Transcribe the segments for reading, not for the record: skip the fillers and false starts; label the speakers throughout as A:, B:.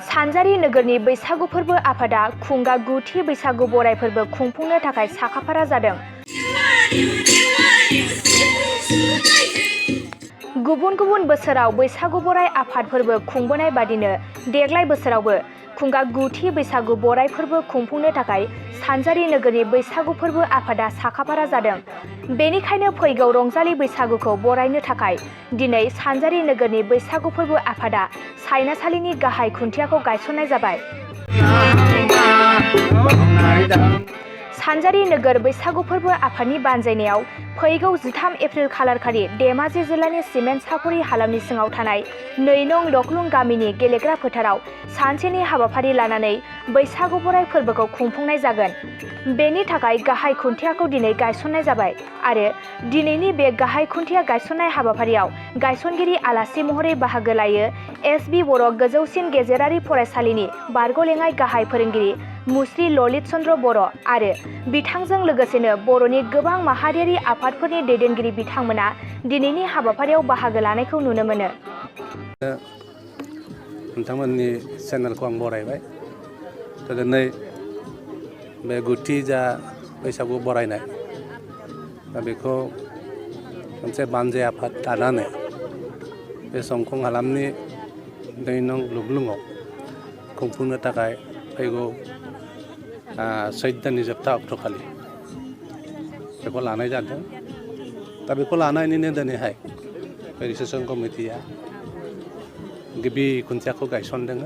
A: सानजारि नोगोरनि बैसागु फोरबो आफादा खुंगा गुथि बैसागु बराय फोरबो खुंफुंनो थाखाय साखाफारा जादों। गुबुन गुबुन बोसोराव बैसागु बराय आफाद फोरबो खुंबोनाय बादिनो देग्लाय बोसोरावबो खुंगा गुथि बैसागु बराय फोरबो खुंफुंनो थाखाय सानजारि नोगोरनि बैसागु फोरबो आफादा साखाफारा जादों। बेनिखायनो फैगौ रंजालि बैसागुखौ बरायनो थाखाय दिनै सानजारि नोगोरनि बैसागु फोरबो आफादा सायनासालिनि गाहाय खुन्थियाखौ गायसननाय जाबाय। सानजारि नोगोर बैसागु फोरबो आफादनि बानजायनायाव फैगौ 13 एप्रिल खालारखालि धेमाजि जिल्लानि सिमेन्ट सापरि हालामनि सिङाव थानाय 2 नं लखलुं गामिनि गेलेग्रा फोथाराव सानसेनि हाबाफारि लानानै बैसागु बराय फोरबोखौ खुंफुंनाय जागोन। बेनि थाखाय गाहाय खुन्थियाखौ दिनै गायसननाय जाबाय आरो दिनैनि बे गाहाय खुन्थिया गायसननाय हाबाफारियाव गायसनगिरि आलासि महरै बाहागो लायो एसबि बर' गोजौसिन गेजेरारि फरायसालिनि बारग'लेङाइ गाहाय फोरोंगिरि मुस्रि ललित चन्द्र बर' आरो बिथांजों लोगोसेनो बर'नि गोबां माहारियारि आफादफोरनि दैदेनगिरि बिथांमोना दिनैनि हाबाफारियाव बाहागो लानायखौ नुनो मोनो।
B: नोंथांमोननि चेनेलखौ आं बरायबाय। दिनै बे गुथि जा बैसागु बरायनाय दा बेखौ मोनसे बानजाय आफाद दानानै बे संखं हालामनि 2 नं लखलुङाव खुंफुंनो थाखाय फैगौ सैत दाननि जोबथा अक्ट'खालि बेखौ लानाय जादों। दा बेखौ लानानैनो दिनैहाय रेजिस्ट्रेसन कमिटिया गिबि खुन्थियाखौ गायसनदों।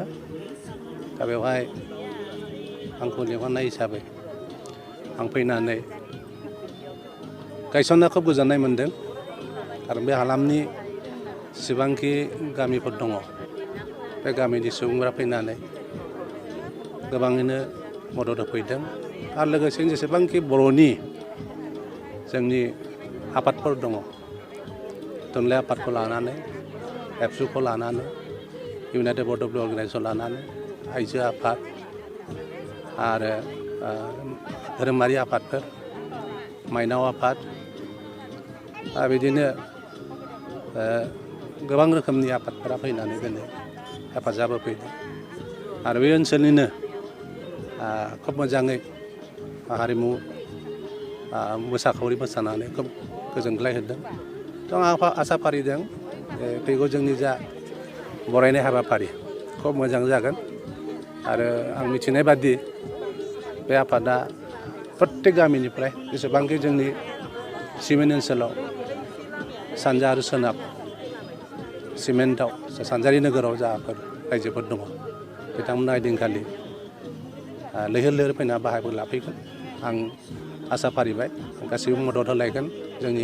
B: दा बेवहाय आंखौ लिंहरनाय हिसाबै आं फैनानै गायसनना खोब गोजोननाय मोन्दों आरो बे हालामनि जेसेबांखि गामिफोर दङ बे गामिनि सुबुंफोरा फैनानै गोबाङैनो मदद होफैदों आरो लोगोसेनो जेसेबांखि बर'नि जोंनि आफादफोर दङ थुनलाइ आफादखौ लानानै एबसुखौ लानानै इउनाइटेड बर्ड अफ अर्गानाइजेसन लानानै आइजो आफाद आरो धोरोमारि आफादफोर माइनाव आफाद बिदिनो गोबां रोखोमनि आफादफोरा फैनानै दिनै हेफाजाब होफैदों आरो बे ओनसोलनिनो खोब मोजाङै हारिमु मोसाखावरि मोसानानै खोब गोजोनग्लाय होदों। आं आसा फारिदों फैगौ जोंनि जा बरायनाय हाबाफारि खोब मोजां जागोन आरो आं मिथिनाय बादि बे आफादा प्रत्येक गामिनिफ्राय जेसेबांखि जोंनि सिमेन्ट ओनसोलाव सानजा आरो सोनाब सिमेन्टआव सानजारि नोगोराव जाफोर रायजोफोर दङ बिथांमोना ओइदिनखालि लैहोर लैहोर फैना बाहागो लाफैगोन। आं आसा फारिबाय गासैबो मदद होलायगोन। जोंनि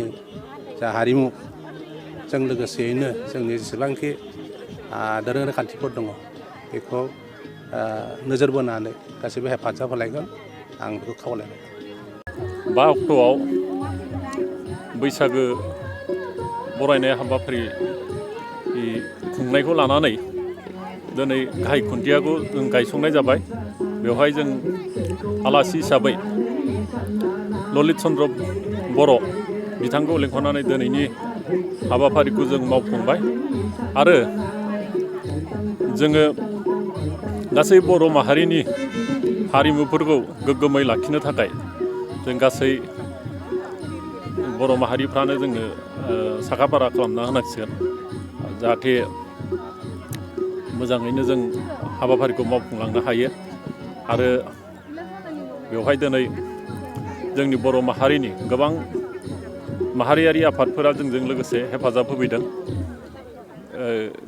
B: जा हारिमुजों लोगोसेयैनो जोंनि जेसेबांखि दोरोङारि खान्थिफोर दङ बेखौ नोजोर बोनानै गासैबो हेफाजाब होलायगोन। आं बेखौ खावलायबाय।
C: 5 अक्ट'आव बैसागो बरायनाय हाबाफारि खुंनायखौ लानानै दिनै गाहाय खुन्थियाखौ जों गायसंनाय जाबाय। बेवहाय जों आलासि हिसाबै ललित चन्द्र बर' बिथांखौ लिंहरनानै दिनैनि हाबाफारिखौ जों मावफुंबाय आरो जोङो गासै बर' माहारिनि हारिमुफोरखौ गोग्गोमै लाखिनो थाखाय जों गासै बर' माहारिफ्रानो जोङो साखाफारा खालामना होनांसिगोन जाहाथे मोजाङैनो जों हाबाफारिखौ मावफुंलांनो हायो आरो बेवहाय दिनै जोंनि बर' माहारिनि गोबां माहारियारि आफादफोरा जोंजों लोगोसे हेफाजाब होफैदों।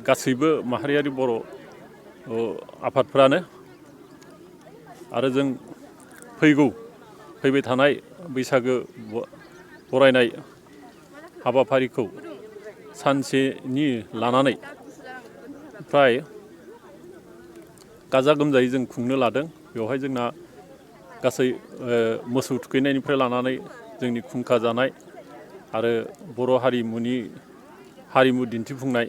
C: गासैबो माहारियारि बर' आफादफ्रानो आरो जों फैबाय थानाय बैसागो बरायनाय हाबाफारिखौ सानसेनि लानानै फ्राय गाजा गोमजायै जों खुंनो लादों। बेवहाय जोंना गासै मोसौ थुखैनायनिफ्राय लानानै जोंनि खुंखा जानाय आरो बर' हारिमु दिन्थिफुंनाय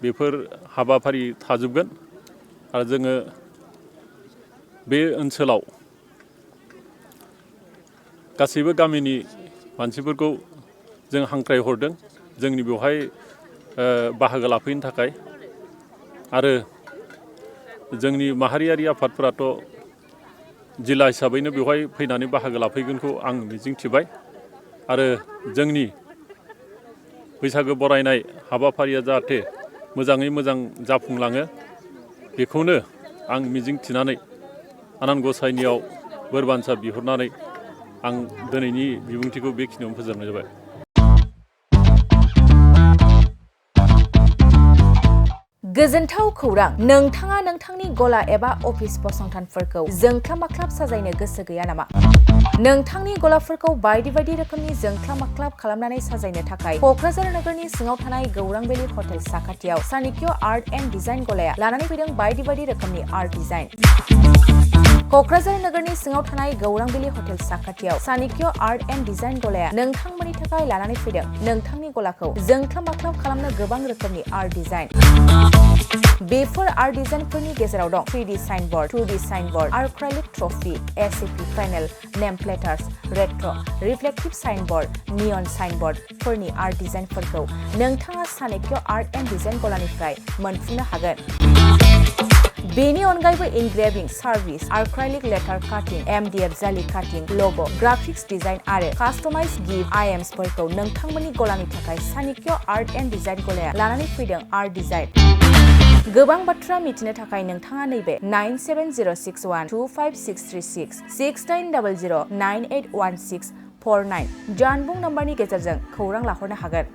C: बेफोर हाबाफारि थाजोबगोन आरो जोङो बे ओनसोलाव गासैबो गामिनि मानसिफोरखौ जों हांख्रायहरदों जोंनि बेवहाय बाहागो लाफैनो थाखाय आरो जोंनि माहारियारि आफादफोराथ' जिल्ला हिसाबैनो बेवहाय फैनानै बाहागो लाफैगोनखौ आं मिजिंथिबाय आरो जोंनि बैसागो बरायनाय हाबाफारिया जाहाथे मोजाङै मोजां जाफुंलाङो बेखौनो आं मिजिंथिनानै आनान गसाइनियाव बोर बान्सा बिहरनानै आं दिनैनि बिबुंथिखौ बेखिनियावनो फोजोबनाय जाबाय।
A: गोजोनथाव खौरां, नोंथाङा नोंथांनि गला एबा अफिस फसंथानफोरखौ जोंख्लाब माख्लाब साजायनो गोसो गैया नामा? नोंथांनि गलाफोरखौ बायदि बायदि रोखोमनि जोंख्लाब माख्लाब खालामनानै साजायनो थाखाय क'क्राझार नोगोरनि सिङाव थानाय गौरां भेलि हटेल साखाथियाव सानिक्य आर्ट एन्ड डिजाइन गलाया लानानै फैदों बायदि बायदि रोखोमनि आर्ट डिजाइन। क'क्राझार नोगोरनि सिङाव थानाय गौरां भेलि हटेल साखाथियाव सानिक्य आर्ट एन्ड डिजाइन गलाया नोंथांमोननि थाखाय लानानै फैदों नोंथांनि गलाखौ जोंख्लाब माख्लाब खालामनो गोबां रोखोमनि आर्ट डिजाइन। बेफोर आर्ट डिजाइनफोरनि गेजेराव दं 3D signboard, 2D signboard, acrylic trophy, ACP panel, name प्लेटार्स, रेट्र', रिफ्लेक्टिभ साइनबोर्ड, नियन साइनबोर्डफोरनि आर्ट डिजाइनफोरखौ नोंथाङा सानिक्य आर्ट एन्ड डिजाइन गलानिफ्राय मोनफुंनो हागोन। बेनि अनगायैबो इनग्रेभिं सार्भिस, आर्क्राइलिक लेटार काटिं, MDF जालि काटिं, लग', ग्राफिक्स डिजाइन आरो कास्टमाइज गिफ्ट आइटेम्सफोरखौ नोंथांमोननि गलानि थाखाय सानिक्य आर्ट एन्ड डिजाइन गलाया लानानै फैदों आर्ट डिजाइन। गोबां बाथ्रा मिथिनो थाखाय नोंथाङा नैबे 9706125636 6900981649 जानबुं नम्बरनि गेजेरजों खौरां लाहरनो हागोन।